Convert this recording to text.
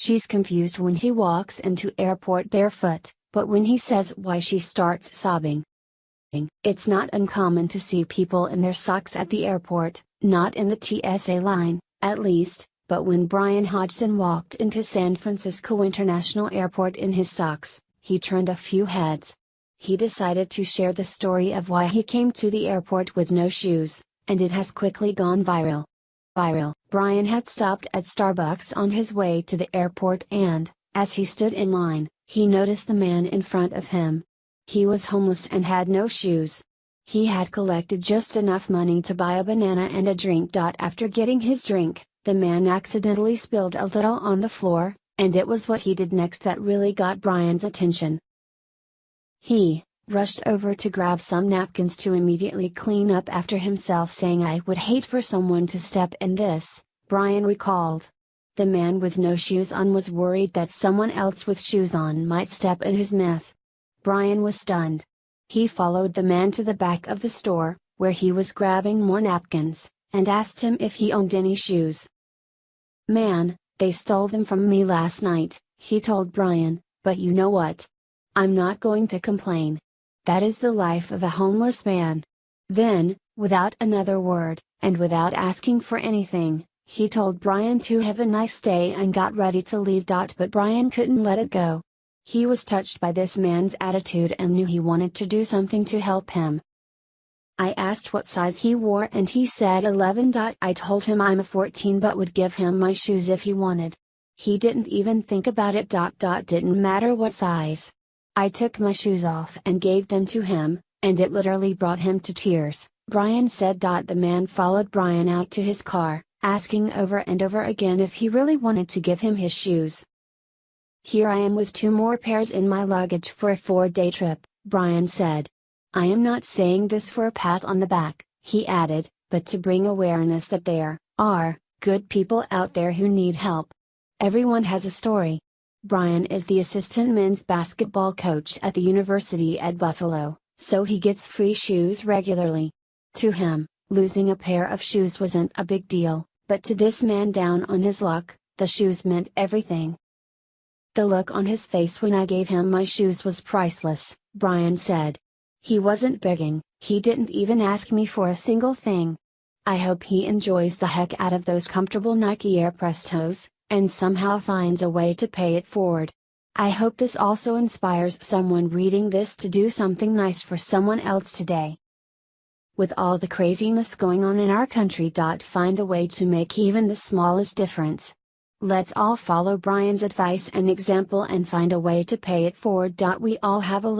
She's confused when he walks into airport barefoot, but when he says why she starts sobbing. It's not uncommon to see people in their socks at the airport, not in the TSA line, at least, but when Brian Hodgson walked into San Francisco International Airport in his socks, he turned a few heads. He decided to share the story of why he came to the airport with no shoes, and it has quickly gone viral. Brian had stopped at Starbucks on his way to the airport and, as he stood in line, he noticed the man in front of him. He was homeless and had no shoes. He had collected just enough money to buy a banana and a drink. After getting his drink, the man accidentally spilled a little on the floor, and it was what he did next that really got Brian's attention. He rushed over to grab some napkins to immediately clean up after himself, saying, "I would hate for someone to step in this," Brian recalled. The man with no shoes on was worried that someone else with shoes on might step in his mess. Brian was stunned. He followed the man to the back of the store, where he was grabbing more napkins, and asked him if he owned any shoes. "Man, they stole them from me last night," he told Brian, "but you know what? I'm not going to complain. That is the life of a homeless man." Then, without another word, and without asking for anything, he told Brian to have a nice day and got ready to leave. But Brian couldn't let it go. He was touched by this man's attitude and knew he wanted to do something to help him. I asked what size he wore and he said 11. I told him I'm a 14 but would give him my shoes if he wanted. He didn't even think about it. Didn't matter what size. I took my shoes off and gave them to him, and it literally brought him to tears, Brian said. The man followed Brian out to his car, asking over and over again if he really wanted to give him his shoes. "Here I am with 2 more pairs in my luggage for a 4-day trip," Brian said. "I am not saying this for a pat on the back," he added, "but to bring awareness that there are good people out there who need help. Everyone has a story." Brian is the assistant men's basketball coach at the University at Buffalo, so he gets free shoes regularly. To him, losing a pair of shoes wasn't a big deal, but to this man down on his luck, the shoes meant everything. "The look on his face when I gave him my shoes was priceless," Brian said. "He wasn't begging, he didn't even ask me for a single thing. I hope he enjoys the heck out of those comfortable Nike Air Prestos, and somehow finds a way to pay it forward. I hope this also inspires someone reading this to do something nice for someone else today." With all the craziness going on in our country, find a way to make even the smallest difference. Let's all follow Brian's advice and example and find a way to pay it forward. We all have a little